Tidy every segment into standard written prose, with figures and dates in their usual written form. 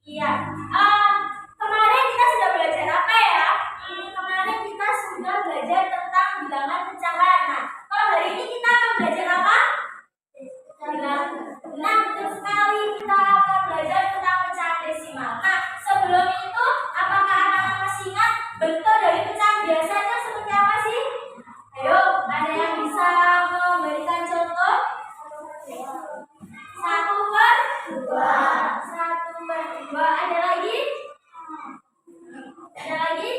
Iya. Kemarin kita sudah belajar apa ya? Kemarin kita sudah belajar tentang bilangan pecahan. Nah, kalau hari ini kita akan belajar apa? Bilangan. Nah, betul sekali, kita akan belajar tentang pecahan desimal. Nah, sebelum itu, apakah anak-anak masih ingat bentuk dari pecahan biasanya seperti apa sih? Ayo, ada yang bisa memberikan contoh? 1/2. 1/2. Ada lagi? Ada lagi?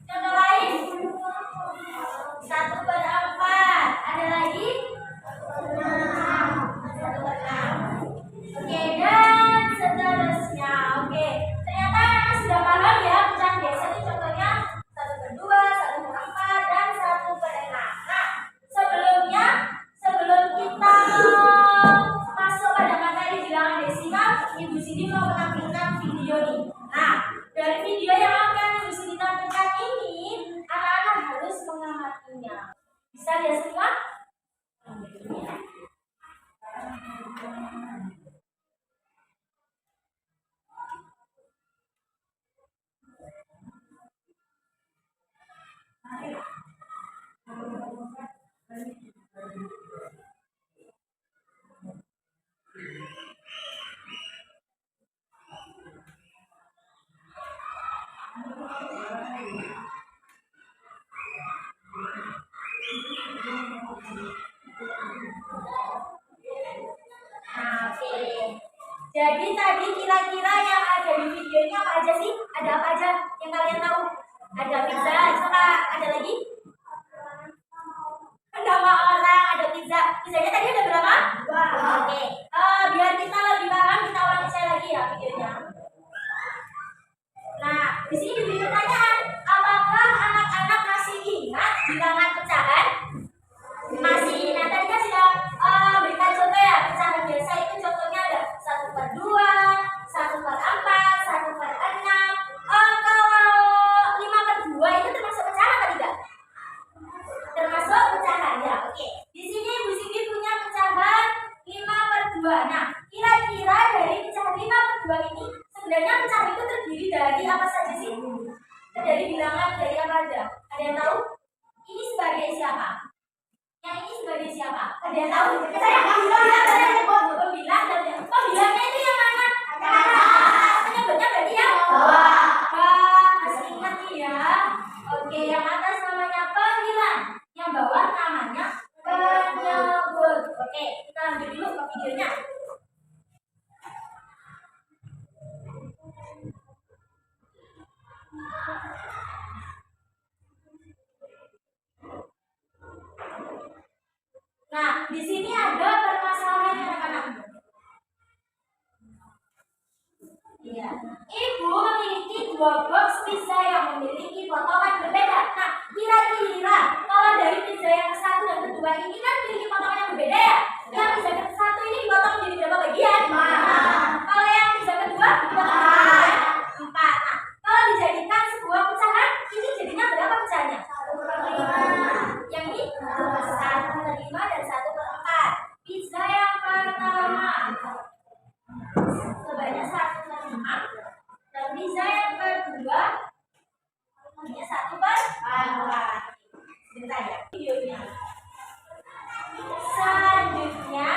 Contoh lain? 1/4. Ada lagi? 1/6. Oke, dan seterusnya. Oke, ternyata anak sudah paham ya pecahan biasa itu contohnya 1/2, 1/4, dan 1/6. Nah, sebelum kita masuk pada materi bilangan desimal, Ibu Siti mau menampilkan video nih. Nah, dari video yang akan Ibu Siti tampilkan ini, anak-anak harus mengamatinya. Bisa ya semua? Jadi tadi kira-kira yang ada di video ini apa aja sih? Ada apa aja yang kalian tahu? Ada pizza, sama ada lagi? Nama orang, ada pizza. Pizzanya tadi ada berapa? 2. Oke. Biar kita lebih paham, kita ulangi sekali lagi ya videonya. Nah, di sini diberi pertanyaan, apakah anak-anak masih ingat bilangan pecahan? Masih ingat? Tadi kan sudah berikan contoh ya, pecahan biasa itu contohnya ada 1/2, 1/4, 1/6. Kalau 5/2 itu termasuk pecahan atau tidak? Termasuk pecahan ya. Oke. Di sini Bu Siti punya pecahan 5/2. Nah, kira-kira dari pecahan 5/2 ini sebenarnya pecahan itu terdiri dari apa saja sih? Dari bilangan dari apa aja? Ada yang tahu? Ini sebagai siapa? Yang ini sebagai siapa? Ada yang tahu? Saya nggak bilang, dan pembilangnya itu yang mana? Penyebutnya berarti yang bawah. Masih ingat nih ya? Oke, yang atas namanya pembilang, yang bawah namanya penyebut. Oke, kita lanjut dulu ke videonya. Nah, di sini ada permasalahan anak-anak. Iya. Ibu memiliki 2 box pizza yang memiliki potongan berbeda. Nah, kira-kira kalau dari pizza yang satu dan kedua ini kan memiliki potongan yang berbeda ya? Yang pizza ke satu ini dipotong menjadi berapa bagian? 4. Kalau yang pizza kedua dipotong menjadi 4. Nah, kalau dijadikan sebuah pecahan, ini jadinya berapa pecahannya? 1/5. Yang ini 1/5 dan 1/4. Pizza yang pertama sebanyak 1/5, dan pizza yang kedua hanya 1/4. Sebentar ya videonya. Selanjutnya,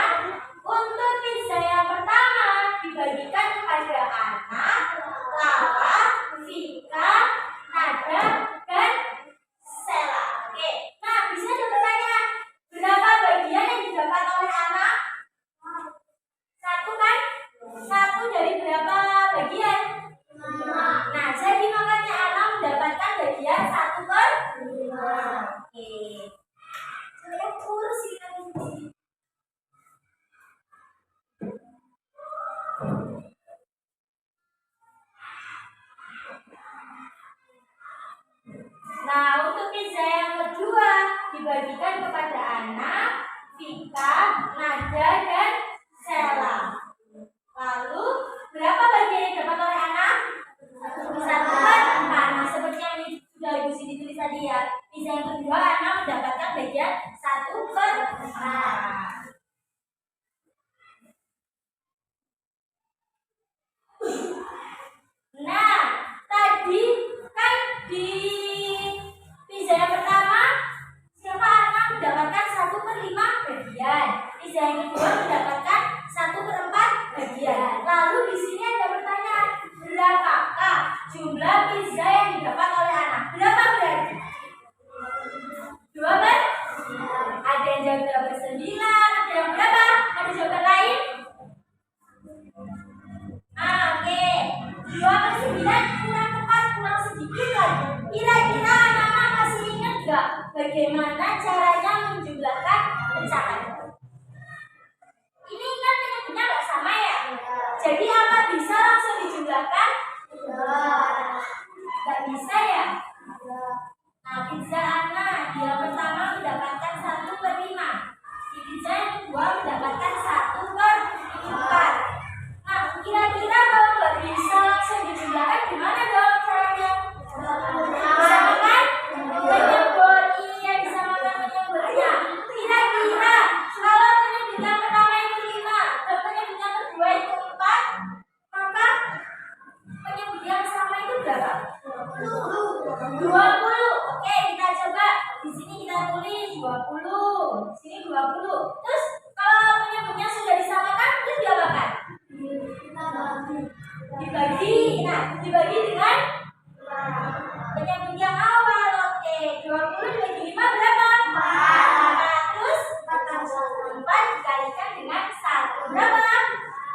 untuk pizza yang pertama dibagikan kepada anak, Lala, Vika, Nada, dan Sela. Oke. Nah, bisa ada pertanyaan, berapa bagian yang didapat oleh anak? 1 kan? 1 dari berapa bagian? 5. Nah, jadi makanya anak mendapatkan bagian 1/5. Oke. Saya kurus ini. Nah, untuk pizza yang kedua dibagikan kepada anak, Vika, Nada, dan Sela. Lalu berapa bagian yang didapat oleh anak? 1/4. Nah, seperti yang sudah Ibu Siti tulis tadi ya. Pizza yang kedua anak mendapatkan bagian 1/4. caranya menjumlahkan pecahan? Ini kan penyebutnya nggak sama ya. Jadi apa bisa langsung dijumlahkan? Nggak bisa ya. Nah, pizza Ana dia pertama mendapatkan 1/5. Si pizza yang kedua mendapatkan 1/4. Nah, kira-kira kalau nggak bisa langsung dijumlahkan gimana dong caranya? Disamakan penyebut, iya disamakan penyebutnya. Kira-kira kalau penyebut yang pertama itu 5 dan penyebut yang kedua itu 4, maka penyebut yang sama itu berapa? 20. Oke, kita coba. Di sini kita tulis 20. Di sini 20. Terus kalau penyebutnya sudah disamakan, terus diapakan? Dibagi. Nah, dibagi dengan penyebut yang awal. Oke, 20 dibagi 5 berapa? 4. Terus 4 dikalikan dengan 1 berapa?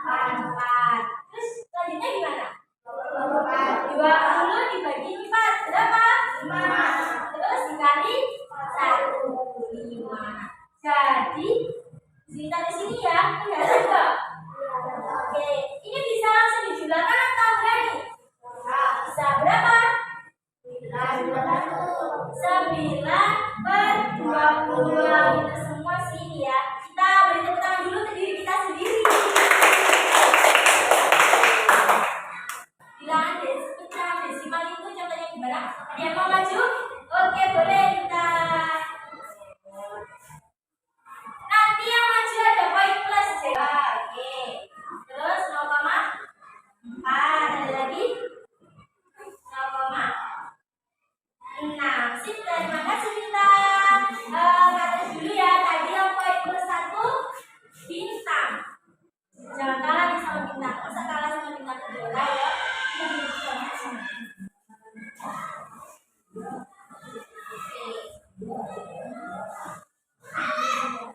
4. Terus selanjutnya gimana? 20 dibagi 4 berapa? 5. Terus dikali 1, 5. Jadi cerita di sini ya, udah juga. Oke, ini bisa langsung dijumlahkan atau enggak nih? Bisa berapa? 9/20. Kita semua sini ya. Kita beri tepuk tangan dulu ke diri kita sendiri. Pecahan desimal itu contohnya gimana? Ada yang mau maju? Oke, boleh kita. Nanti yang maju ada poin plus ya. Oke. Terus 0,4. Ada lagi 0,6. Sip, terima kasih kita. Kata dulu ya, tadi yang poin plus 1 bintang. Jangan kalah nih sama bintang. Masa kalah sama bintang kedua ya?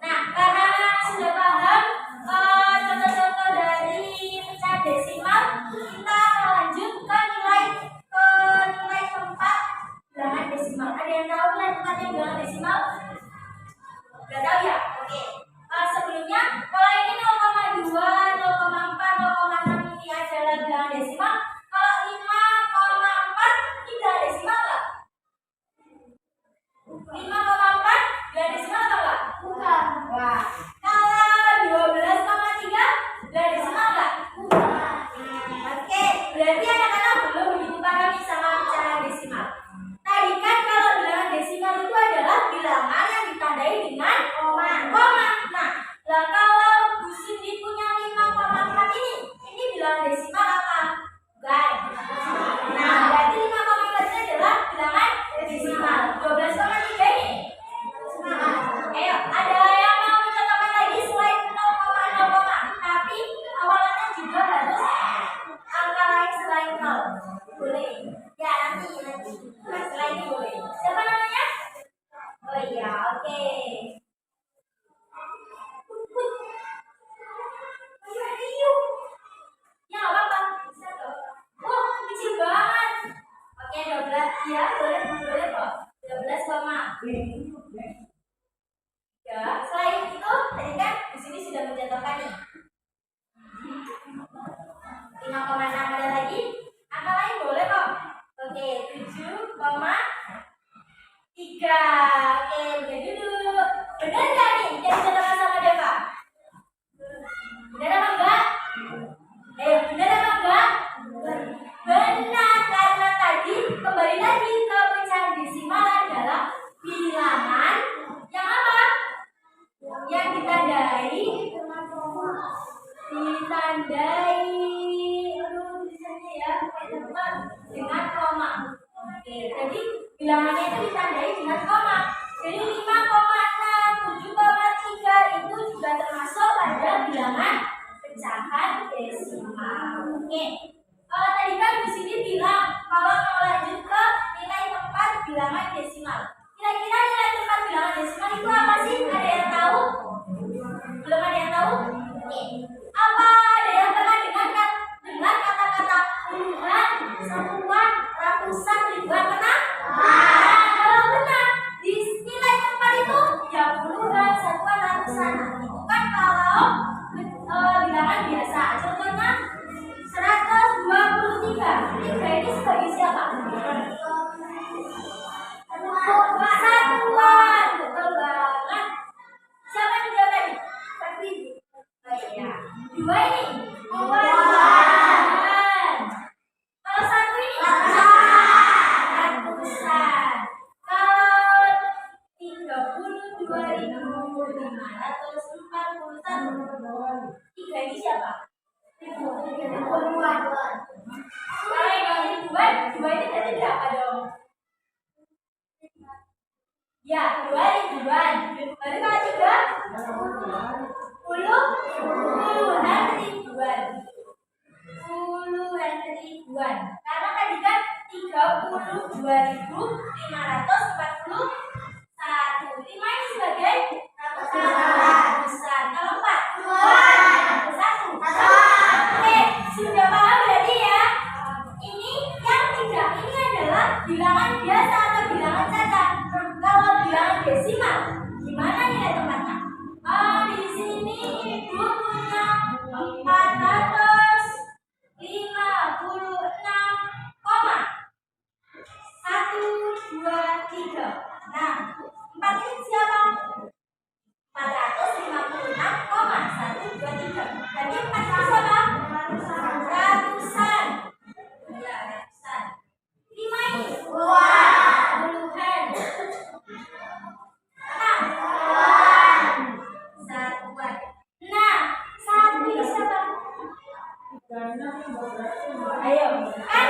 Nah, karena sudah paham contoh-contoh dari pecahan desimal, kita lanjut ke nilai keempat bilangan desimal. Ada yang tahu nilai keempatnya bilangan desimal? Gak tahu ya? Oke. Sebelumnya, kalau ini 0,2, 0,4, 0,6 ini adalah bilangan desimal. Kalau 5,4 ini bilangan desimal nggak? 5,4 bilangan desimal atau enggak? Bukan. Wah. Kalau 12,3 bilangan desimal enggak? Bukan. Oke, berarti anak-anak belum begitu paham sama pecahan desimal. Tadi kan kalau bilangan desimal itu adalah bilangan yang ditandai dengan koma. Nah, kalau Bu Cindy punya 5,4 ini bilangan desimal apa? Bukan. Nah, berarti 5,4 ini adalah bilangan desimal. 12,3 ini? Ayo, ada yang mau mencontohkan lagi selain 0,0, tapi awalannya juga harus angka lain selain 0. Boleh? Ya, nanti. Selain ini boleh. Siapa namanya? Oh iya, oke. Ya, apa-apa. Bisa kok. Oh, kecil banget. Oke, 12. Ya, boleh kok. 12, ya, selain itu tadi kan di sini sudah mencontohkan nih. 5,6 ada lagi? Angka lain boleh kok. Oke, 7,3. Oke, udah dulu. Benar nggak nih yang dicontohkan sama Deva? Benar apa enggak? Benar apa enggak? Benar, karena tadi kembali lagi ke pecahan desimal adalah bilangan yang apa? Yang ditandai tulisannya ya dengan koma. Oke, jadi bilangannya itu ditandai dengan koma. Jadi 5,6, 7,3 itu juga termasuk pada bilangan pecahan desimal. Oke. Tadi kan di sini bilang kalau mau lanjut ke nilai tempat bilangan desimal. Kira-kira nilai tempat bilangan desimal itu apa sih? Ada yang tahu? Belum ada yang tahu? Oke. Apa ada yang pernah dengar kata-kata puluhan, satuan, ratusan, ribuan pernah? Kalau benar, di nilai tempat itu Ya, 2 ribuan. Berarti kalau 3 puluhan ribuan. Puluhan ribuan. Karena tadi kan 32.541. 5 ini sebagai ratusan. Kalau 4 satu. Oke, sudah paham berarti ya? Ini yang tidak ini adalah bilangan biasa atau bilangan cacat. Kalau bilangan desimal, gimana nilai tempatnya? Di sini ibu punya 456,123. Nah, 4 ini siapa? 456,123. Berarti 4 itu siapa? Ratusan. Ya, ratusan. 5 ini puluhan. 6 satuan. Nah, 1 ini siapa? Ayo, kan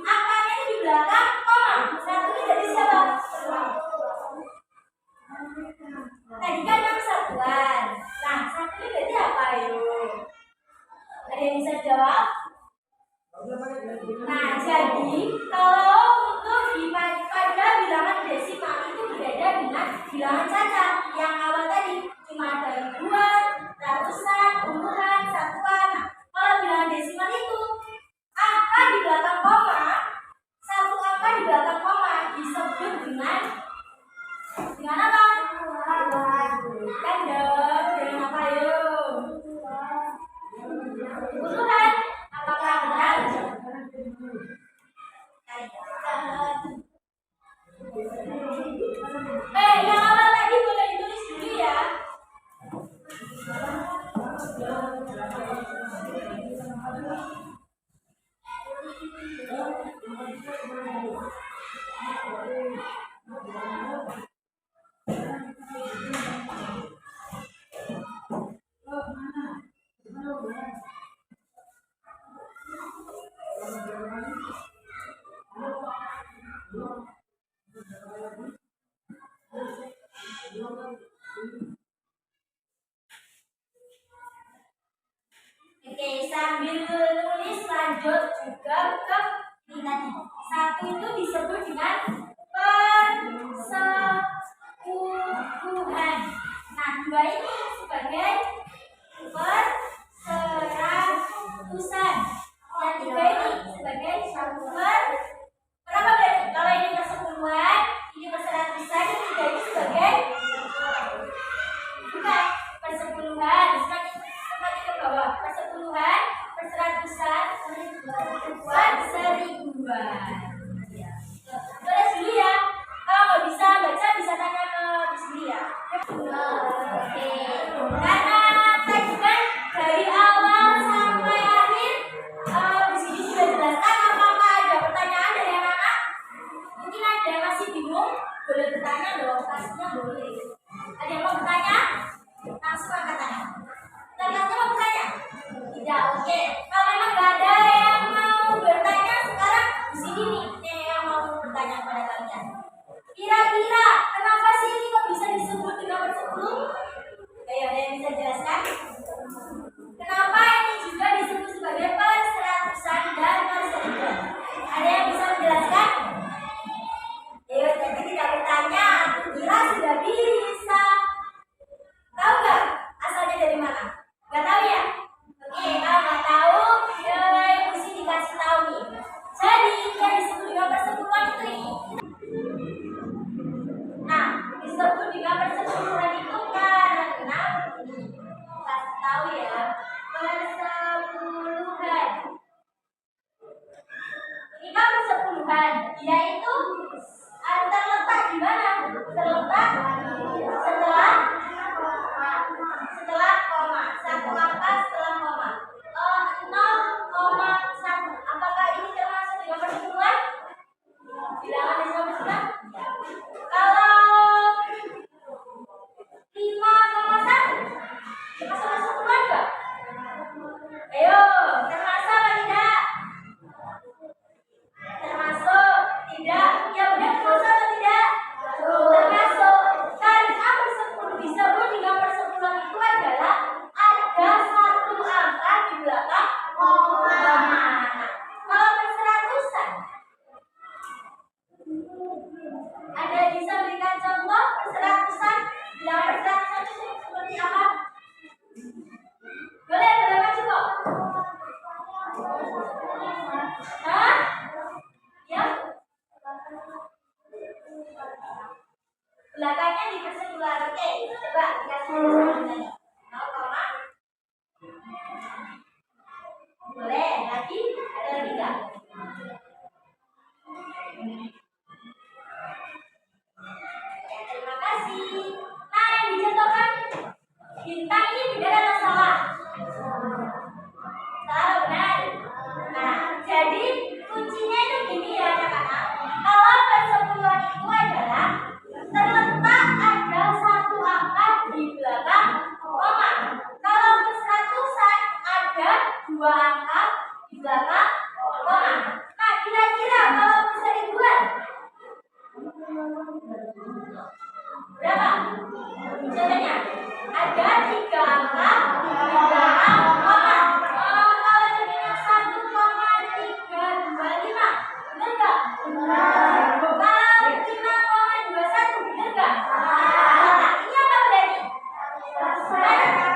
angkanya di belakang koma. 1 ini jadi siapa? Tadi kan yang satuan. Nah, 1 ini berarti apa? Ayo, ada yang bisa jawab? Nah, jadi kalau untuk pada bilangan desimal itu berbeda dengan bilangan cacat. Yang awal tadi cuma ada ribuan, ratusan, puluhan, satuan. Nah, kalau bilangan desimal itu angka di belakang koma, satu angka di belakang koma disebut dengan apa? Kan dong, dengan apa yuk? Puluhan. Apakah benar? Yang awal tadi boleh ditulis dulu ya. Oke, sambil nulis lanjut juga ke ini tadi. 1 itu disebut dengan persepuluhan. Nah, 2 ini sebagai perseratusan. Yang 3 ini sebagai berapa berarti? Kalau ini persepuluhan, ini perseratusan, yang 3 ini sebagai bukan persepuluhan. Semakin ke bawah, persepuluhan, perseratusan, perseribuan. Ya. Tulis dulu ya. Kalau nggak bisa baca, bisa tanya ke sendiri ya. Oke. Karena tadi kan dari awal sampai akhir di sini sudah jelaskan. Apakah ada pertanyaan dari anak-anak? Mungkin ada yang masih bingung, boleh bertanya dong. Pastinya boleh. Ada yang mau bertanya? Langsung angkat tangan. Ternyata mau bertanya? Tidak, oke. Kalau memang nggak ada yang mau bertanya, sekarang di sini nih yang mau bertanya kepada kalian. Kira-kira kenapa sih ini kok bisa disebut dengan persepuluh? Ayo, ada yang bisa jelaskan? Kenapa ini juga disebut sebagai perseratusan dan perseribuan? Ada yang bisa menjelaskan? Ayo, jadi tidak bertanya. Kira sudah bisa. Tahu nggak asalnya dari mana? Nggak tahu ya? Oke, kalau nggak tahu, mesti dikasih tahu nih. Jadi yang disebut dengan persepuluhan itu ini. Nah, disebut dengan persepuluhan itu karena ini. Kasih tahu ya, persepuluhan. Ini kan persepuluhan, yaitu terletak di mana? Terletak setelah koma, satu angka setelah koma. 0,1. Apakah ini termasuk dengan persepuluhan? Bilangan desimal persepuluhan? Kalau 5,1 masuk persepuluhan enggak? Ayo, termasuk atau tidak? Termasuk? Tidak? Ya udah, termasuk atau tidak? Termasuk. bulan. Oke, coba kita lihat. 0, boleh lagi, ada lagi nggak? Ya, terima kasih. Nah, yang dicontohkan bintang ini benar atau salah? Salah, benar. Nah, jadi kuncinya itu gini ya anak-anak. Kalau persepuluhan itu adalah terletak ada satu angka di belakang koma. Kalau perseratusan ada dua angka di belakang koma. Nah, kira-kira kalau perseribuan berapa? Contohnya ada tiga angka di belakang koma. Kalau jadinya 1,325, benar nggak? Kalau 5,21, benar nggak? Nah, ini apa berarti?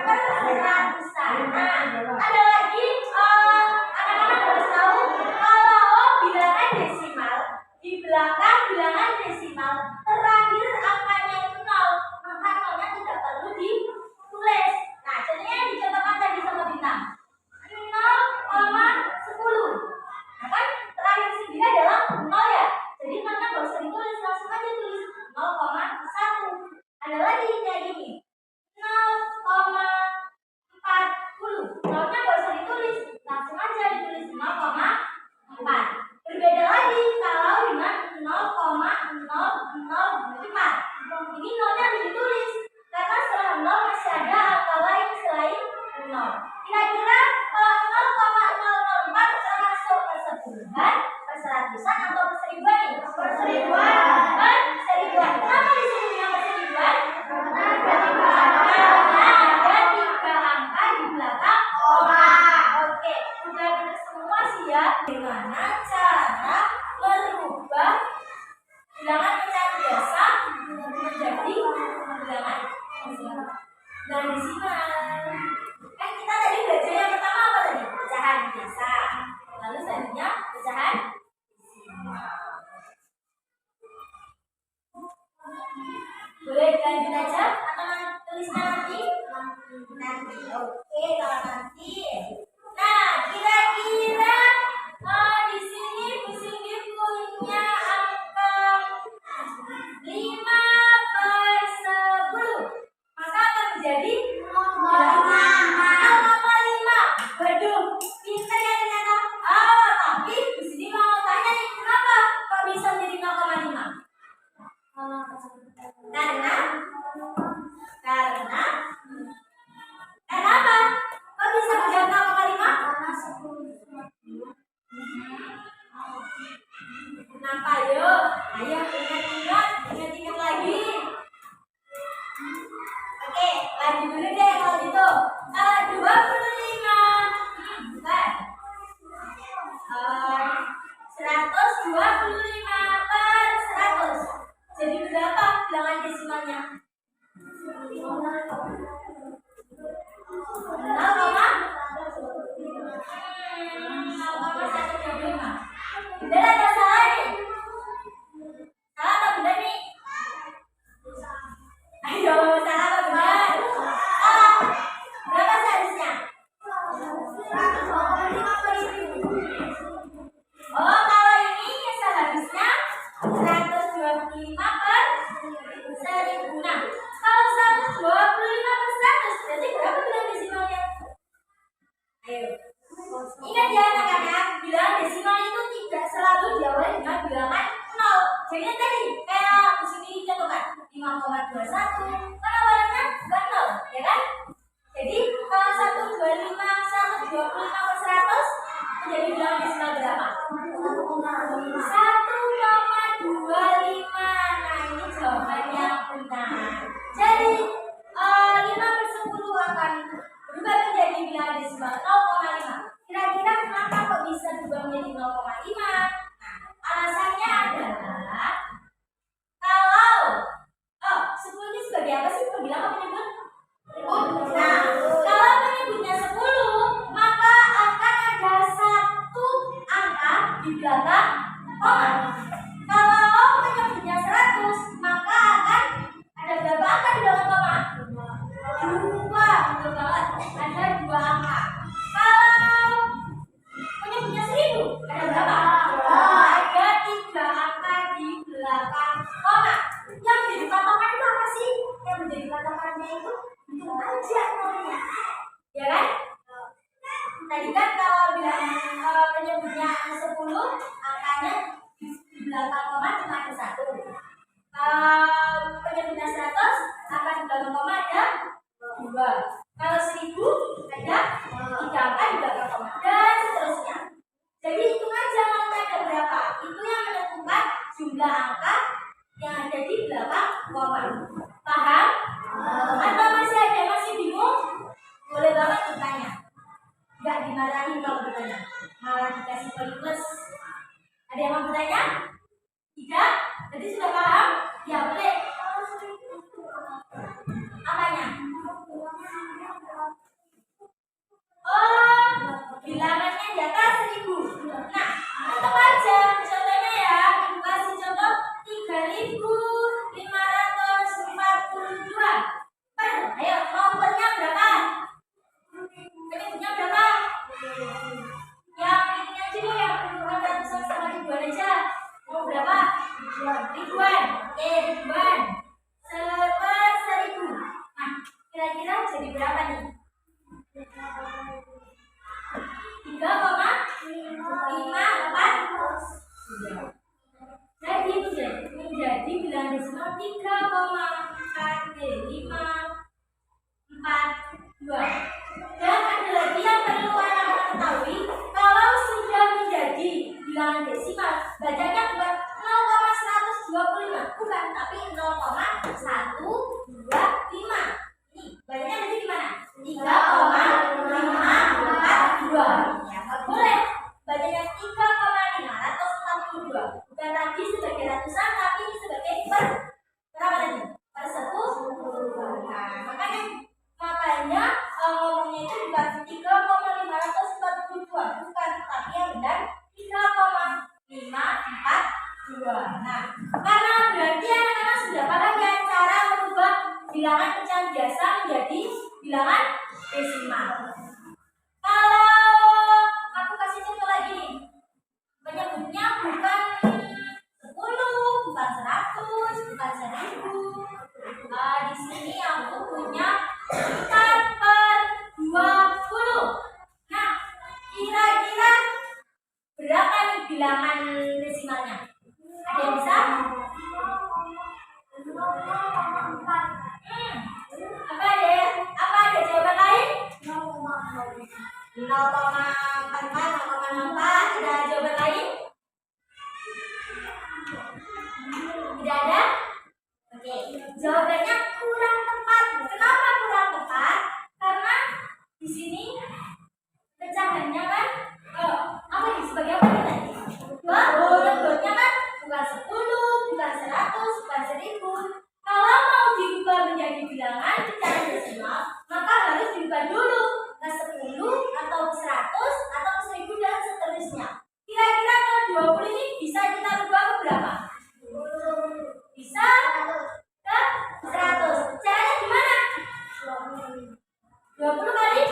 Perseratusan. Nah, ada lagi anak-anak harus tahu kalau bilangan desimal di belakang bilangan desimal terakhir angkanya itu 0, maka nolnya tidak perlu ditulis. Nah, contohnya yang dicontohkan tadi sama bintang 0,10. Nah, kan terakhir sendiri adalah 0 ya. Jadi maka nggak usah ditulis, langsung aja tulis 0,1. Ada lagi kayak gini 0,40. Nolnya nggak usah ditulis, langsung aja ditulis 0,4. Berbeda lagi kalau dengan 0,004. Ini nolnya harus ditulis karena setelah 0 masih ada angka lain selain 0. Kira-kira 0,004 termasuk persepuluhan, perseratusan atau perseribuan nih? Perseribuan. Perseribuan. Kenapa disebut dengan perseribuan? Karena ada tiga angka di belakang koma. Oke, udah benar semua sih ya. Bagaimana cara merubah bilangan pecahan biasa menjadi bilangan desimal? Dan desimal. Kan kita tadi belajar yang pertama apa tadi? Pecahan biasa. Lalu selanjutnya pecahan desimal. Boleh dilanjut aja atau tulisnya nanti? Nanti. Oke, kalau nanti. Nah, kira-kira di sini Bu Cindy punya angka 5/10. Maka akan menjadi 0,5. Waduh, pintar ya ternyata. Tapi Bu Cindy mau tanya nih, kenapa kok bisa menjadi 0,5? Karena apa? Kok bisa menjadi 0,5? Kenapa? Ayo ingat-ingat lagi. Oke, lanjut dulu deh kalau gitu. 25 bukan 125/100. Jadi berapa bilangan desimalnya? 0,125. Benar atau salah nih? Salah atau benar nih? Ayo, salah atau benar? Salah. Berapa seharusnya? 125/1000. Oh, kalau ini seharusnya 125/1000. Nah, kalau 125/100 berarti berapa bilangan desimalnya? Ayo. Ingat ya anak-anak, bilangan desimal itu tidak selalu diawali dengan bilangan 0. Jadi tadi kayak di sini contohkan 5,21. Kan awalnya bukan 0, ya kan? Jadi kalau 125/100 menjadi bilangan desimal berapa? 1,25. Nah, ini jawabannya benar. Jadi 5/10 akan berubah menjadi bilangan desimal 0,5. Kira-kira kenapa kok bisa berubah menjadi 0,5? Nah, alasannya adalah kalau 10 ini sebagai apa sih? Bilang apa menyebut? Nah, kalau menyebutnya 10, maka akan ada satu angka di belakang koma. Kalau menyebutnya 100, maka akan ada berapa angka di Makanya di belakang koma cuma ada satu. Penyebutan 100 akan di belakang koma ada 2. Kalau 1000 ada 3 angka di belakang koma dan seterusnya. Jadi hitung aja angka ada berapa. Itu yang menentukan jumlah angka yang ada di belakang koma. Paham? Atau masih bingung? Boleh banget bertanya. Enggak dimarahin kalau bertanya. Malah dikasih poin plus. Ada yang mau bertanya? Tidak? Jadi sudah paham? Ya boleh. Apanya? Oh, bilangannya di atas 1000. Nah, tetap aja. Contohnya ya, ibu kasih contoh 3542. Ayo, mau pernya berapa? Penyebutnya berapa? Yang ini aja deh, yang puluhan ratusan sama ribuan aja. Mau berapa? Ribuan. Oke, ribuan. Per 1000. Nah, kira-kira jadi berapa nih? 3,543. Jadi itu deh, menjadi bilangan desimal 3,542. Dan ada lagi yang perlu anak-anak ketahui, kalau sudah menjadi bilangan desimal, bacanya bukan 0,125, bukan, tapi 0,125. Ini bacanya nanti gimana? 3,542. Ya, boleh. Bacanya 3,542. Bukan lagi sebagai ratusan, tapi ini sebagai berapa tadi? Per 10. Nah, makanya ngomongnya itu bukan 3,542, bukan, tapi yang benar 3,542. Nah, karena berarti anak-anak sudah paham ya cara merubah bilangan pecahan biasa menjadi bilangan desimal. Kalau aku kasih contoh lagi, penyebutnya bukan 10, bukan 100, bukan 1000. Di sini aku punya 4/20. Nah, kira-kira berapa nih bilangan desimalnya? Ada yang bisa? Apa ada jawaban lain? 0,44, 0,04. Ada jawaban lain? Tidak ada? Oke, jawabannya kurang tepat. Kenapa kurang tepat? Karena di sini pecahannya kan apa nih? Sebagai apa nih tadi? Dotnya kan bukan 10, bukan 100, bukan 1000. Kalau mau diubah menjadi bilangan pecahan desimal, maka harus diubah dulu ke 10 atau ke 100 atau ke 1000 dan seterusnya. Kira-kira kalau 20 ini bisa kita ubah ke berapa? Bisa ke 100. Caranya gimana? 20 kali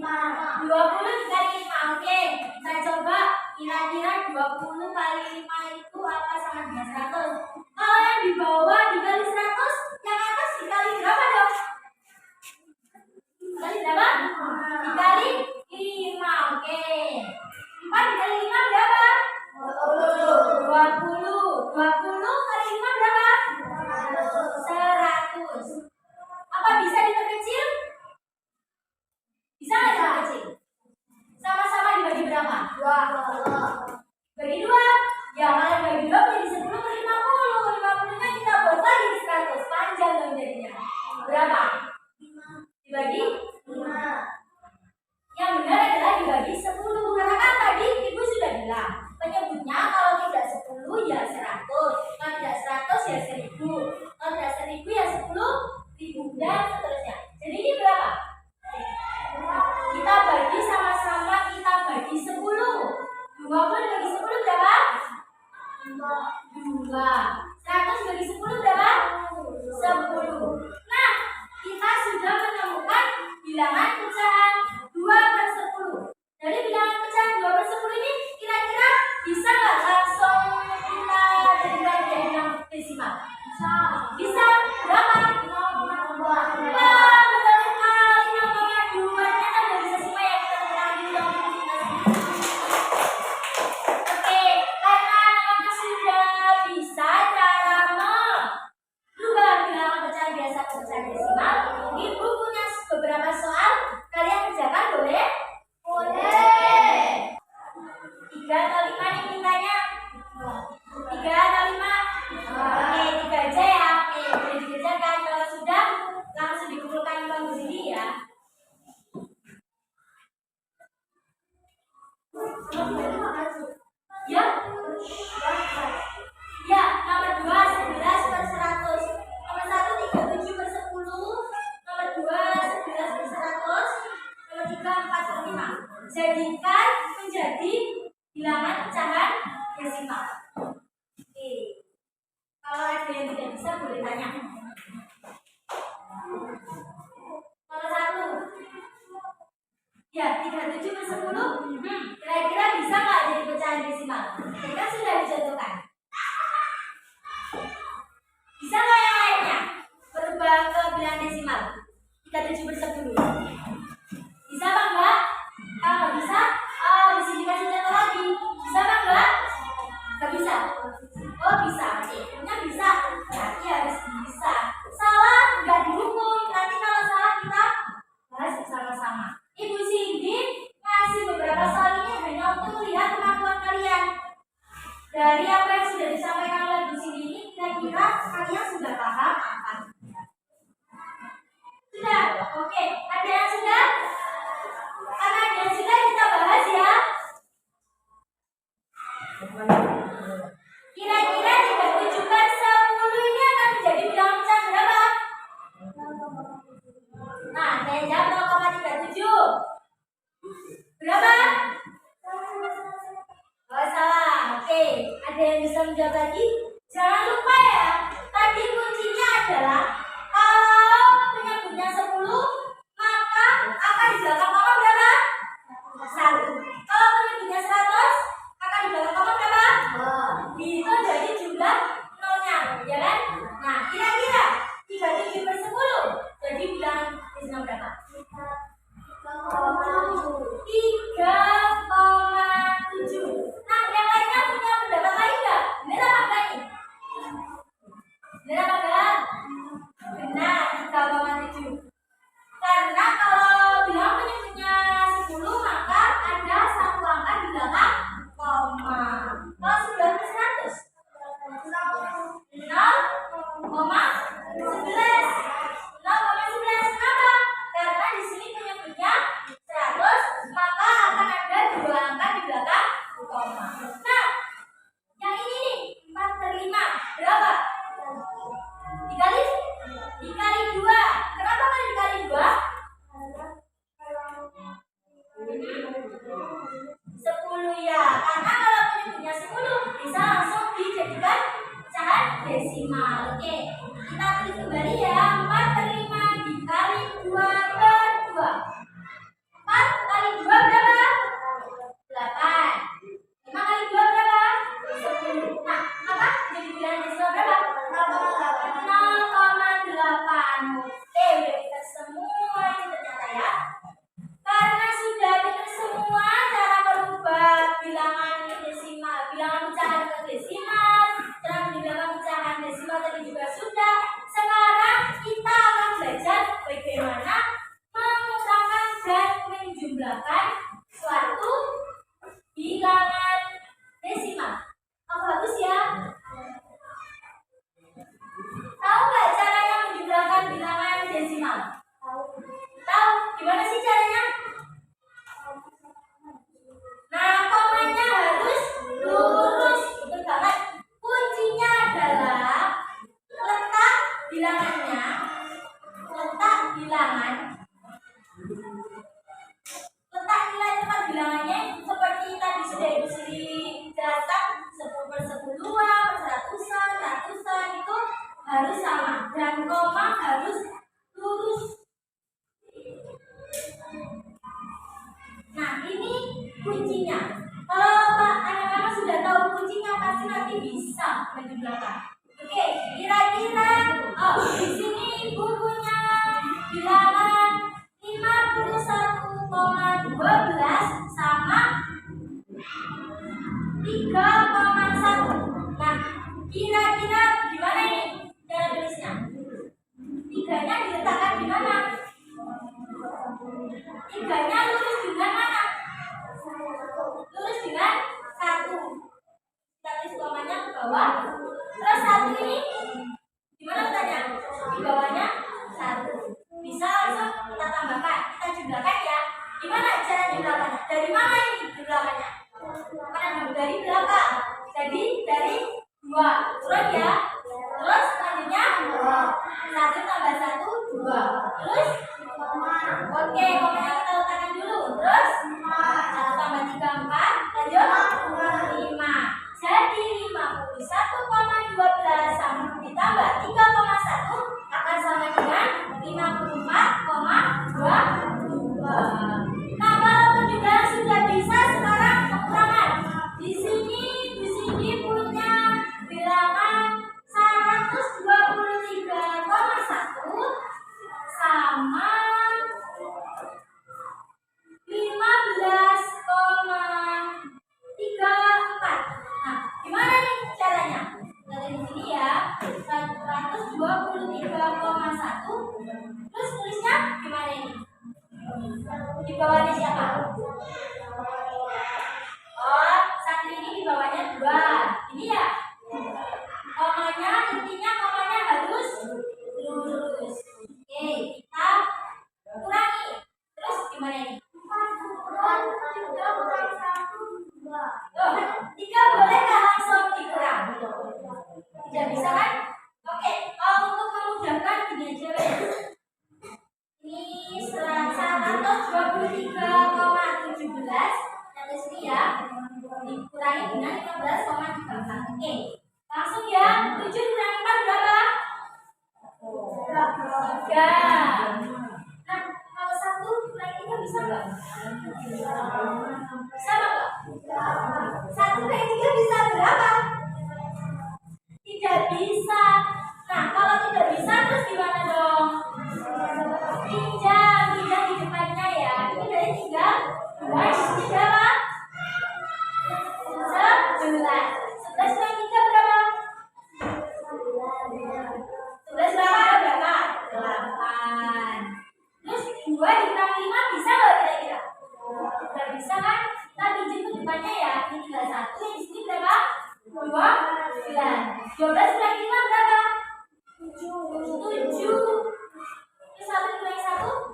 5. 20 dikali 5. Oke, saya coba kira-kira 20 kali 5 itu apa sama dengan 100? Kalau yang di bawah dikali 100, yang atas dikali berapa dong? Dikali berapa? Dikali 5. Oke. 4 dikali 5 berapa? 20. 20 kali 5 berapa? 100. Apa bisa diperkecil? Bisa nggak diperkecil? Sama-sama dibagi berapa? 2. Bagi 2. Ya, kalau bagi 2 menjadi 10 per 50. 50 nya kita buat lagi ke 100. Panjang dong jadinya. Berapa? 5. Dibagi 5. Yang benar adalah dibagi 10. Karena kan tadi Ibu sudah bilang, penyebutnya kalau tidak 10 ya 100. Kalau tidak 100 ya 1000. Kalau tidak 1000 ya 10.000 dan seterusnya. Jadi ini berapa? Kita bagi sama-sama, kita bagi 10. 20 bagi 10 berapa? 2. 100 bagi 10 berapa? 10. Nah, kita sudah menemukan bilangan pecahan 2/10. Dari bilangan pecahan 2/10 ini kira-kira bisa nggak langsung kita jadikan menjadi bilangan desimal? Bisa. Berapa? 0,2. Betul sekali, 0,2 nya kan nggak bisa semua ya, kita tekan dulu. Oke, angkanya? 3 atau 5? Oke, 3 aja ya. Oke, boleh dikerjakan. Kalau sudah, langsung dikumpulkan uang di sini ya. Ya, ya, nomor 2 11/100, nomor 1 37/10, nomor 2 11/100, nomor 3 4/5. Jadikan menjadi bilangan pecahan desimal. Oke, kalau ada yang tidak bisa boleh tanya. Nomor 1, ya 37/10. Kira-kira bisa nggak jadi pecahan desimal? Ini kan sudah dijatuhkan. Bisa nggak yang lainnya berubah ke bilangan desimal? 37/10. Bisa apa enggak? Kalau nggak bisa, di sini kasih contoh lagi. Bisa apa enggak? Nggak bisa. Oh bisa. Ini bisa. Berarti harus bisa. Salah nggak dihukum. Nanti kalau salah kita bahas bersama-sama. Ibu Cindy ngasih beberapa soal ini hanya untuk melihat kemampuan kalian. Dari apa yang sudah disampaikan oleh Bu Cindy ini, kira-kira kalian sudah paham apa? Sudah? Oke. Ada yang sudah? Karena ada yang sudah, kita bahas ya. Kira-kira 37/10 ini akan menjadi bilangan pecahan berapa? Nah, saya jawab 0,37. Berapa? Oh salah. Oke, ada yang bisa menjawab lagi? Jangan lupa ya, tadi kuncinya adalah kalau penyebutnya 10, maka akan di belakang koma berapa? 1. Kalau penyebutnya 100, akan di belakang koma berapa? Itu jadi jumlah nolnya, ya kan? Nah, kira-kira 37/10 jadi bilangan desimal berapa? 3,7. Nah, yang lainnya punya pendapat lain nggak? Benar apa enggak nih? Benar apa enggak? Benar, 3,7. Karena kalau bilang penyebutnya 10, maka ada satu angka di belakang koma. Kalau 11/100, 0,11. 0,11 kenapa? Karena di sini penyebutnya 100, maka akan ada 2 angka di belakang koma. Nah, yang ini nih 4/5 berapa? Dikali 2. Kenapa kan dikali 2? 10 ya. Karena kalau penyebutnya 10 bisa langsung dijadikan pecahan desimal. Oke, kita tulis kembali ya. 4/5 dikali 2/2. 4 kali 2 berapa? 8. 5 kali 2 berapa? 10. Nah, maka jadi bilangan desimal berapa? 0,8. Oke, udah kita semua ini ternyata ya. Karena sudah pinter semua cara merubah bilangan desimal, bilangan pecahan ke desimal, cara meninggalkan pecahan desimal tadi juga sudah. Sekarang kita akan belajar bagaimana mengurangkan dan menjumlahkan suatu bilangan desimal. Oh, bagus ya. Tahu nggak caranya menjumlahkan bilangan desimal? Tahu? Gimana sih caranya? Nah, komanya harus lurus. Betul banget. Kuncinya adalah letak bilangannya. Letak bilangan. Letak nilai tempat bilangannya seperti tadi sudah Ibu Sri jelaskan, 10/10-an, 100-an, ratusan itu harus sama dan koma harus lurus. Nah, ini kuncinya. Kalau anak-anak sudah tahu kuncinya, pasti nanti bisa menjumlahkan. Oke, kira-kira di sini Ibu punya bilangan 51,12 sama 3,1. Nah, kira-kira gimana ini cara tulisnya? 3-nya diletakkan di mana? 3-nya lurus dengan mana? Lurus dengan 1. bawah. Terus satu ini gimana tanya? Di bawahnya satu. Bisa langsung kita tambahkan, kita jumlahkan ya. Gimana cara jumlahkannya? Dari mana ini jumlahkannya? Dari belakang. Jadi dari 2. Terus ya. Terus selanjutnya 1 tambah 1 2. Terus oke, komanya kita letakkan dulu. Terus 1 tambah 3 4. Lanjut 5. Jadi 51,12 ditambah 3,1 akan sama dengan 54,22. Nah, kalau penjumlahan sudah bisa, sekarang pengurangan. Di sini punya bilangan 123,1 sama 15,34. Nah, gimana nih caranya? Dari sini ya, 123,1. Terus tulisnya gimana ini? Di bawahnya siapa? Oh, satu ini di bawahnya 2. Ini ya. Komanya, intinya komanya harus lurus. Oke, kita kurangi. Terus gimana ini? 3 bolehkah langsung dikurang? Tidak bisa kan? Oke, untuk memudahkan gini aja weh. Ini 123,17. Dari sini ya, dikurangi dengan 15,34. Oke, langsung ya. 7 kurangi 4 berapa? 3. Nah, kalau 1 kurangi 3 bisa nggak? Sama nggak? 1 kurangi 3 bisa berapa? Tidak bisa. Nah, kalau tidak bisa terus gimana dong? Pinjam di depannya ya. Ini dari 3 2, ini berapa? 11. 11 kurangi 3 berapa? 11 berapa? 8. Terus 2 dikurangi 5 bisa nggak kira-kira? Nggak bisa kan? Kita pinjam ke depannya ya. Ini tinggal 1, yang di sini berapa? 12. 12 kurangi 5 berapa? 7. Terus 1 kurangi 1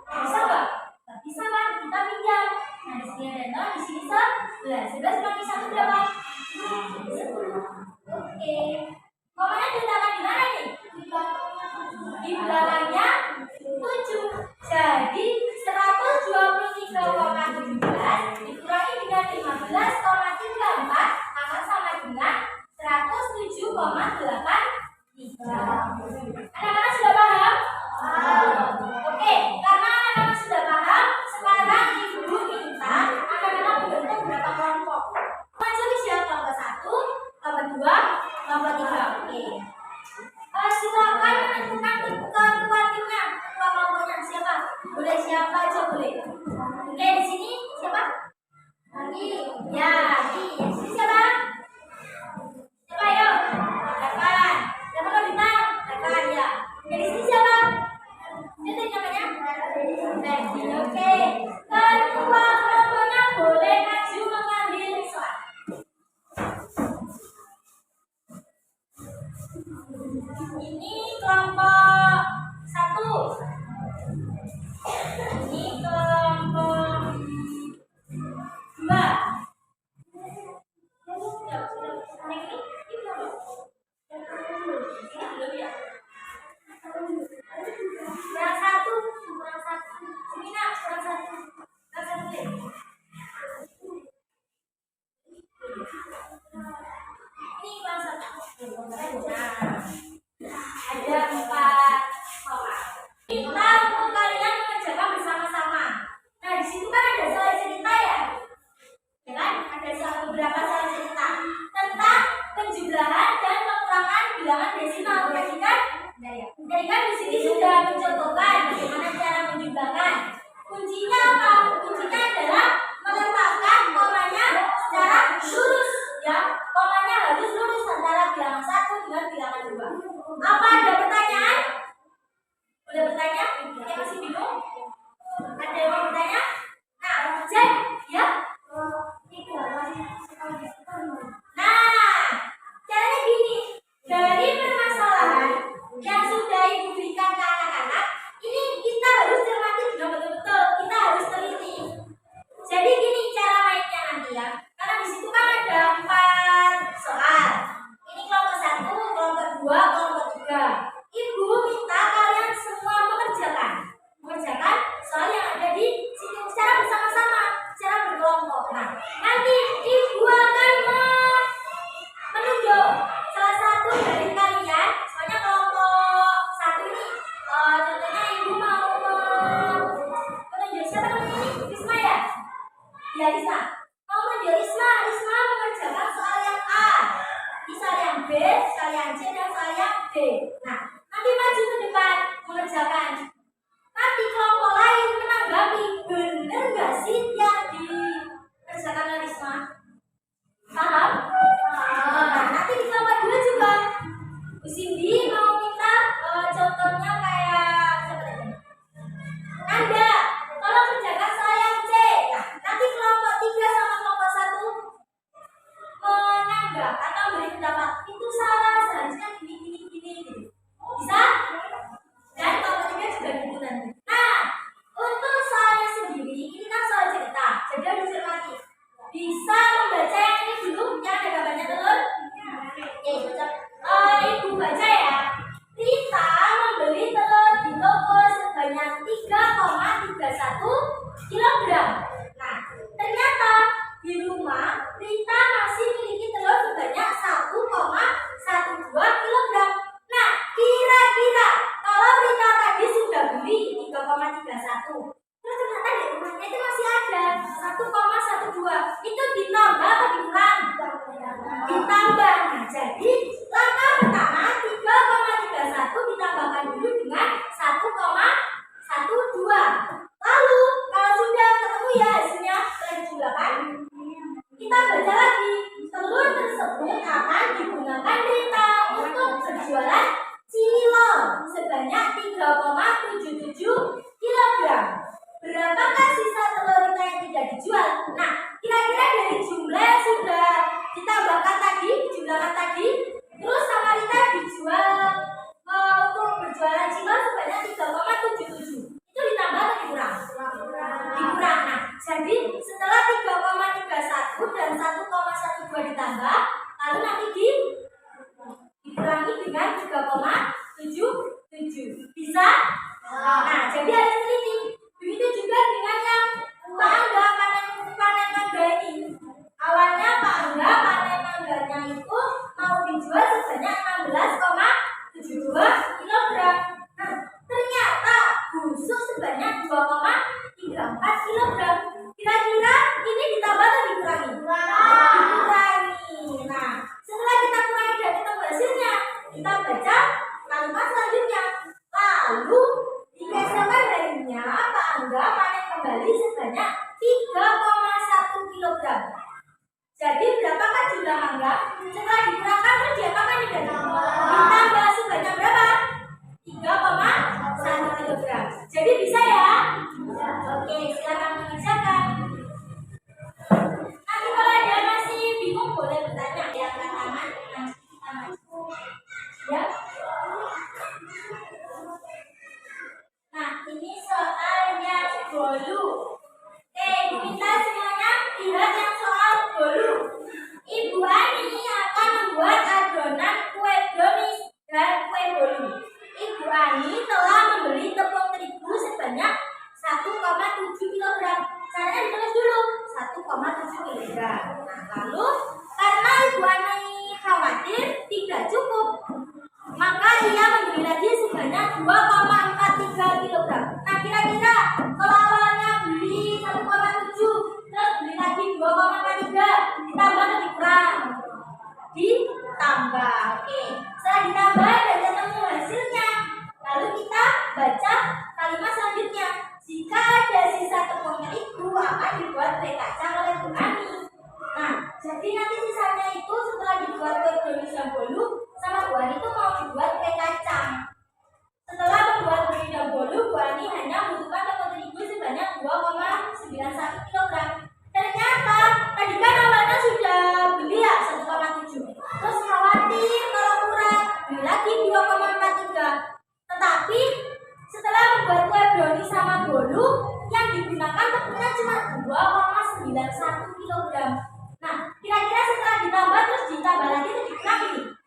bisa nggak? Nggak bisa kan? Kita pinjam. Nah, di sini ada 0, di sini 11. 11 kurangi 1 berapa? 10. Oke. Komanya diletakkan di mana nih? Di belakangnya 7. Jadi 123,17 dikurangi dengan 15,34 akan sama dengan 107,83. Anak-anak sudah paham? Oke, karena anak-anak sudah paham, sekarang ibu minta anak-anak membentuk berapa kelompok. Majelis ya, kelompok 1, kelompok 2, kelompok 3. Oke. Silakan menentukan ketua timnya, ketua kelompoknya siapa? Boleh siapa aja boleh. Oke, di sini siapa? Lagi. Ya, di sini siapa? Siapa yuk? Rekan. Siapa mau bintang? Rekan ya. Oke, di sini siapa? Ini namanya? Rekan. Oke. Ketua kelompoknya boleh maju mengambil soal. Ini kelompok 1. Ini kelompok 2. Kurang 1. Sini nak, kurang 1. Kurang 1 deh. Ini kurang 1. Nah, ada 4 soal. Kita untuk kalian mengerjakan bersama-sama. Nah, di situ kan ada soal cerita ya. Ya kan? Ada beberapa soal cerita tentang penjumlahan dan pengurangan bilangan desimal. Jadi kan di sini sudah mencontohkan bagaimana cara menjumlahkan. Kuncinya apa? Kuncinya adalah meletakkan komanya secara lurus ya. Komanya harus lurus antara bilangan 1 dengan bilangan 2. Apa ada pertanyaan? Udah bertanya? Yang masih bingung? Ada yang mau bertanya? Nah, cek ya. Nah, caranya gini. soal yang C dan soal yang D. Nah, nanti maju ke depan mengerjakan. Nanti kelompok lain menanggapi, bener nggak sih yang dikerjakan Risma? Paham? Nah, nanti di kelompok 2 juga Bu Cindy mau minta contohnya kayak seperti ini. Anda, tolong kerjakan soal yang C. Nah, nanti kelompok 3 sama kelompok 1 menyanggah atau beri pendapat. Itu salah, seharusnya gini gitu. Bisa? Dan kelompok 3 juga gitu nanti. Nah, untuk soalnya sendiri, ini kan soal cerita. Jadi harus dicermati. Bisa membaca yang ini dulu, yang ada gambarnya telur? Ibu baca ya. Rita membeli telur di toko sebanyak 3,31 kilogram. Nah, ternyata di rumah Rita masih memiliki telur sebanyak 1,12 kilogram. Nah, kira-kira kalau Rita tadi sudah beli 3,31, terus ternyata di rumahnya itu masih ada 1,12, itu ditambah atau dikurang? Ditambah. Nah, jadi langkah pertama 3,31 ditambahkan dulu dengan 1,12. Lalu kalau sudah ketemu ya hasilnya setelah dijumlahkan, kita baca lagi. Telur tersebut akan digunakan Rita untuk berjualan cilok sebanyak 3,77 kilogram. Berapakah sisa telur Rita yang tidak dijual? Nah, kira-kira dari jumlah yang sudah ditambahkan tadi, dijumlahkan tadi, terus sama Rita dijual untuk berjualan cilok sebanyak 3,77. Itu ditambah atau dikurang? Dikurang. Nah, jadi setelah 3,31 dan 1,12 ditambah, lalu nanti dikurangi dengan 3,77. Bisa? Nah, jadi harus teliti. Begitu juga dengan yang Pak Angga panen mangga ini. Awalnya Pak Angga panen mangganya itu mau dijual sebanyak 16,72 kilogram. Nah, ternyata busuk sebanyak 2,34 kilogram. Kira-kira ini ditambah atau dikurangi? Dikurangi. Nah, setelah kita kurangi dan ketemu hasilnya, kita baca kalimat selanjutnya. Lalu dikesokan harinya Pak Angga panen kembali sebanyak 3,1 kilogram. Jadi berapakah jumlah mangga? Setelah dikurangkan terus diapakan nih dan ditambah sebanyak berapa? 3,1 kilogram. Jadi bisa ya? Oke, silakan mengerjakan. Nanti kalau ada masih bingung boleh bertanya di angkat tangan. Nanti kita maju. Ya. Nah, ini soalnya bolu. Ibu minta semuanya lihat yang soal bolu. Ibu Ani akan membuat adonan kue brownies dan kue bolu. Ibu Ani telah membeli tepung terigu sebanyak 1,7 kilogram. Caranya ditulis dulu 1,7 kilogram. Nah, lalu karena Ibu Ani khawatir tidak cukup, maka ia membeli lagi sebanyak 2,43 kilogram. Nah, kira-kira kalau awalnya beli 1,7 terus beli lagi 2,43, ditambah atau dikurang? Ditambah. Oke, setelah ditambah dan ketemu hasilnya, lalu kita baca kalimat selanjutnya. Jika ada sisa tepung terigu akan dibuat kue kacang oleh Bu Ani. Nah, jadi nanti sisanya itu setelah dibuat kue brownies dan bolu sama Bu Ani itu mau dibuat kue kacang. Setelah membuat brownies dan bolu, Bu Ani hanya membutuhkan tepung terigu sebanyak 2,91 kilogram. Ternyata tadi kan awalnya sudah beli ya 1,7. Terus khawatir kalau kurang, beli lagi 2,43. Tetapi setelah membuat kue brownies sama bolu, yang digunakan tepungnya cuma 2,91 kilogram. Nah, kira-kira setelah ditambah terus ditambah lagi itu dikurangi?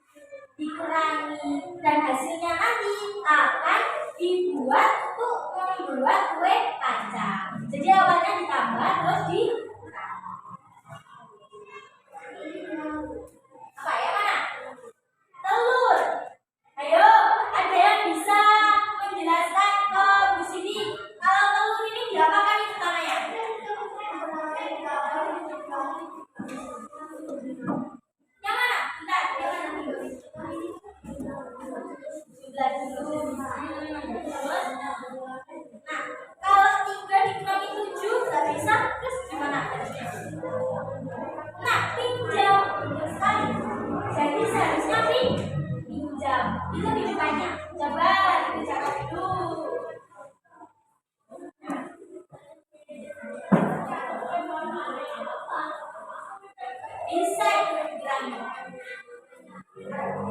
Dikurangi. Dan hasilnya nanti akan dibuat untuk membuat kue kacang. Jadi awalnya ditambah terus dikurangi. Apa ya, mana? Telur. Ayo, ada yang bisa menjelaskan ke Bu Siti kalau telur ini diapakan itu namanya? Yang mana?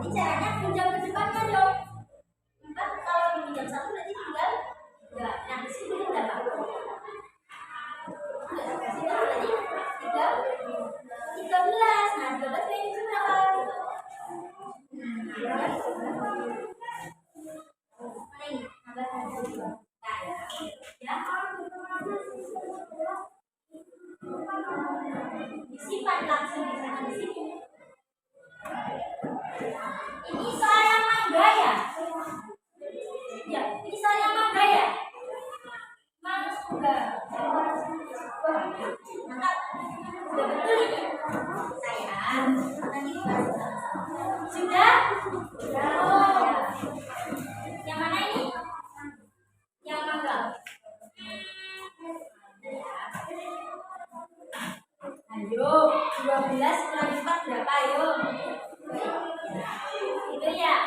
Jadi caranya pinjam ke depannya dong. 4 kalau pinjam 1 berarti tinggal 3. Nah di sini berapa? Sini berarti 13. Nah 13 ini berapa? Disimpan langsung di sana di sini. Ini soal yang mangga ya? Ya, ini soal yang mangga ya? Mangga. Mantap. Sudah betul ini? Sayang. Nanti sudah? Oh, ya. Yang mana ini? Yang mangga. Ayo, 12 kurang 4 berapa? Ayo. Itu ya.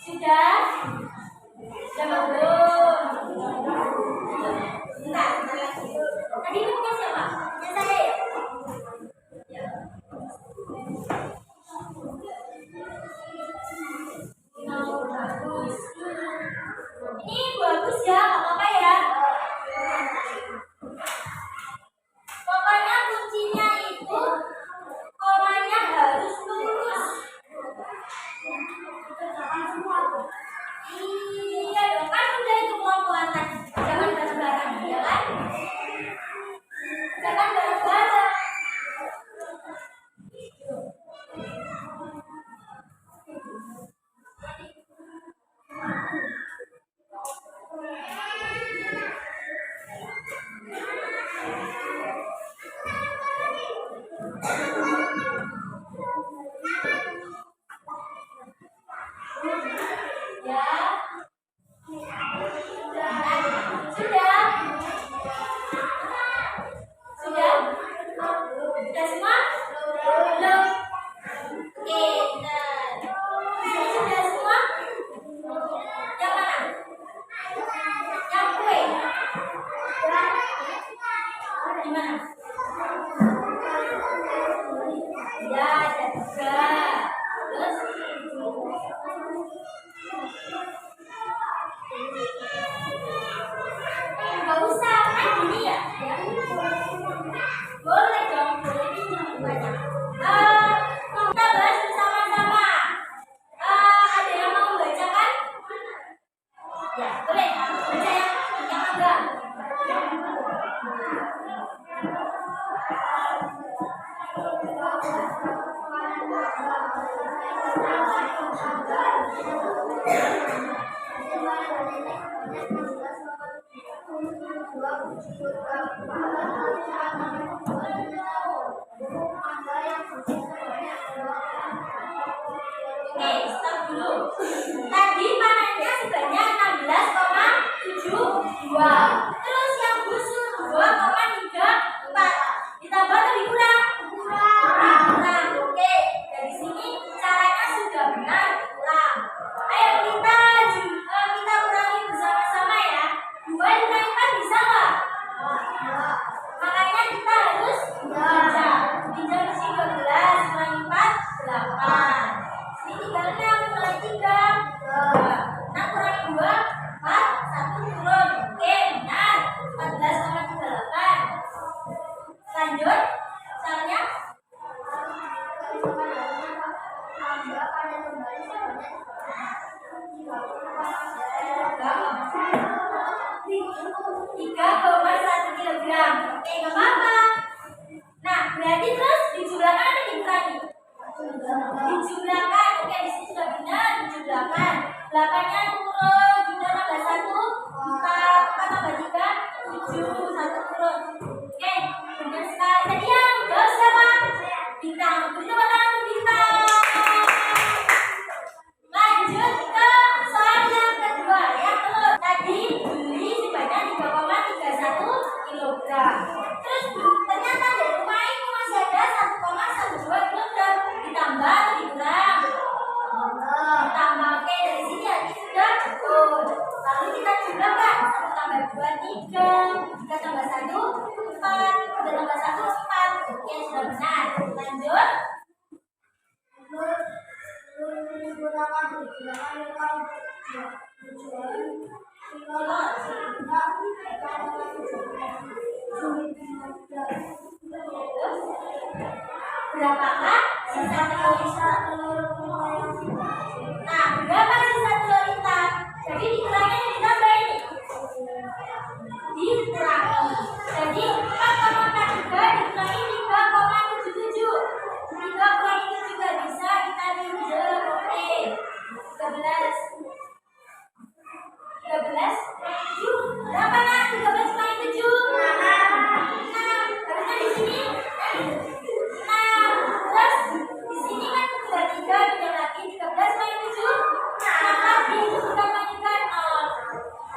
Sudah? Sudah belum? Bentar lagi. Tadi itu punya siapa? Punya saya ya? Ya. Bagus. Ini bagus ya, nggak apa-apa ya. Pokoknya kuncinya itu komanya harus lurus. Iya dong, kan udah itu kemampuan tadi. Jangan bareng-bareng, ya kan? Jangan bareng-bareng. Ya. Sudah. Sudah? Sudah semua? Belum? Oke, bentar. Sudah semua? Yang mana? Yang kue? Di mana? Ya, ada 3. Terus? Nggak usah, kan gini ya? Boleh dong, boleh ini banyak. Kita bahas bersama-sama. Ada yang mau baca kan? Ya, boleh. Baca yang ada. Oke, stop dulu. Tadi panennya sebanyak 16,72. Terus yang busuk 2,34. Ditambah atau dikurang? Kurang. Oke, dari sini caranya sudah benar kurang. Ayo kita kurangi bersama-sama ya. 2 dikurangi 4 bisa nggak? Makanya kita harus pinjam. Pinjam isi 12 kurangi 4 8. Ini tinggal 6 kurangi 3 2. Berapakah sisa telur? Nah, berapa sisa telur kita? Jadi dikurangi dan ditambah ini. Dikurangi. Jadi 4,43 dikurangi 3,77. 3 kurangi 7 juga bisa kita pinjam. Oke. 13. 13 kurangi 7. Berapa kan? 13 kurangi 7. 6. Harusnya di sini 6. Terus di sini kan 23 pinjam lagi 13 kurangi 7. 6 lagi 3 kurangi 3 0.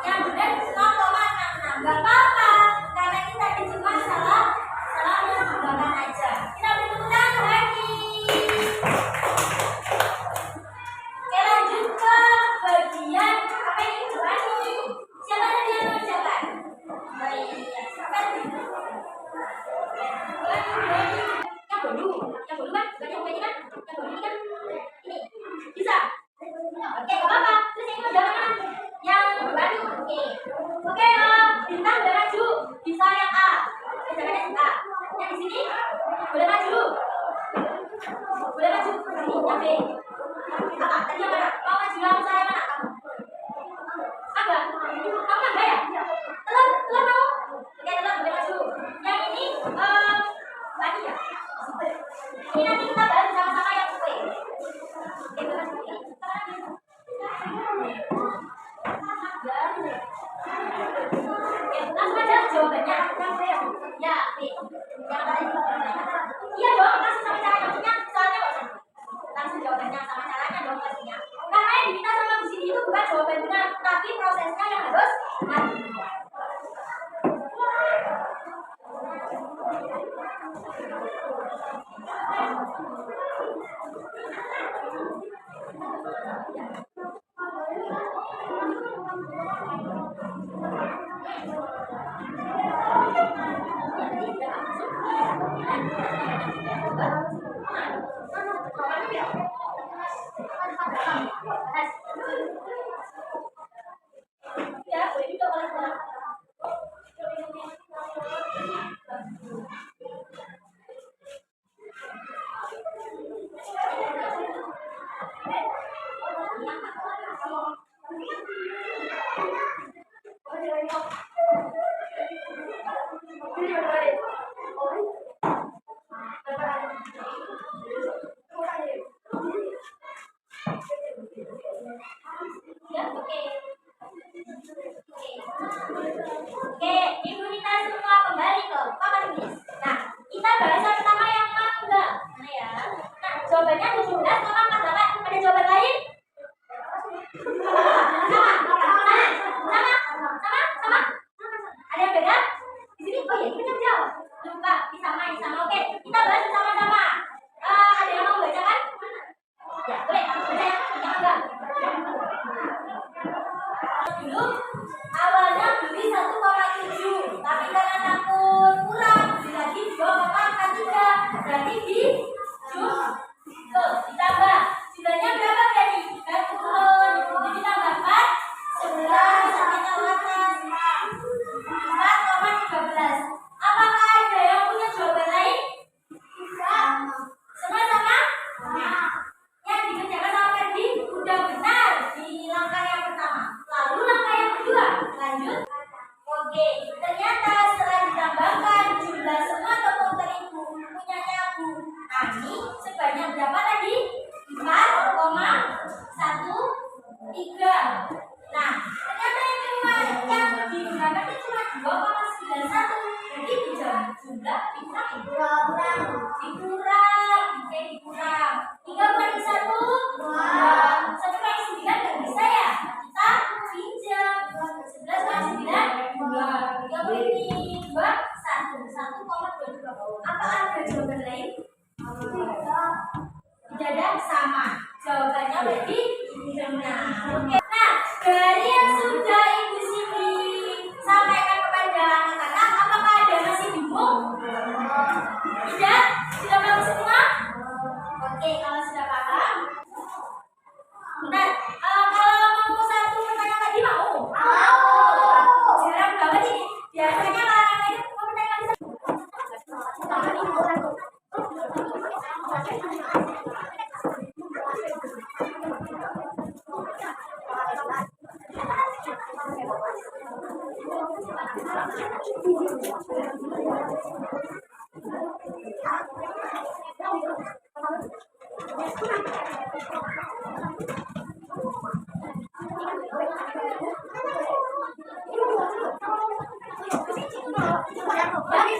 Yang benar 0,66. Gak apa-apa karena kita cuma salah menjumlahkan aja. Kita beri tepuk tangan lagi. Oke, lanjut ke bagian apa ini? Buat ini. Siapa tadi yang mengerjakan? Baik, siapa tadi? Yang bolu kan? Bukan yang ini kan? Yang bolu ini kan? Ini bisa. Oke, gak apa-apa. Terus yang ini udah mana? Yang baru. Oke, bintang udah maju. Bisa yang A. Kerjakan yang A. Yang di sini boleh maju. Boleh maju. Sini, yang B. Apa? Tadi yang mana? Mau maju yang saya mana? Kamu? Kamu enggak ya? Telur mau? Oke, telur boleh maju. Yang ini lagi ya? Ini nanti kita bahas sama-sama yang kue. Oke, boleh maju. Langsung aja jawabannya. Ya, B. Jangan tadi jawabannya. Iya dong, langsung sama caranya. Maksudnya soalnya kok langsung jawabannya sama caranya dong pastinya. Karena yang diminta sama di sini itu bukan jawaban benar, tapi prosesnya yang harus benar. Ya, boleh juga kalau sekarang. Ya, oke. Oke, Ibu minta semua kembali ke papan tulis. Nah, kita bahas yang pertama yang mangga. Mana ya? Nah, jawabannya 17,48. Ada jawaban lain? Sama. Ada yang beda? Di sini, oh iya, kita jawab. Lupa, disamain sama. Oke, kita bahas bersama-sama. Ada yang mau baca kan? Ya, boleh. Baca ya. Yang enggak. Dulu awalnya beli 1,7, tapi karena takut kurang beli lagi 2,43. Berarti ditambah. Jumlahnya berapa berarti? Dan turun. Jadi ditambah 4, 11 sampai tambah 4,13. Apakah ada yang punya jawaban lain? Semua sama? Yang dikerjakan sama Ferdi udah benar di langkah yang pertama. Lalu langkah yang kedua, lanjut. Oke, ternyata setelah ditambahkan jumlah semua tepung terigu punyanya Bu Ani sebanyak berapa tadi? 4,13. Nah, ternyata yang digunakan itu cuma 2,91. Jadi jumlah dikurang. Dikurang. 3 kurangi 1, 2. 1 kurangi 9 nggak bisa ya? Kita pinjam. 11 kurangi 9, 2. 3 kurangi 2, 1. 1,22. Apa ada jawaban lain? Tidak ada, sama. Jawabannya berarti benar. Oke. Nah, dari yang sudah Ibu Siti sampaikan kepada anak-anak, apakah ada masih bingung? Tidak? Sudah paham semua? Oke, kalau sudah paham. Nah, Boleh,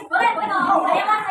boleh dong. Ada yang mana?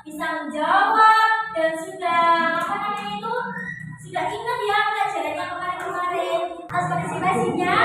Bisa menjawab dan sudah sudah ingat ya pelajaran yang kemarin-kemarin. Atas partisipasinya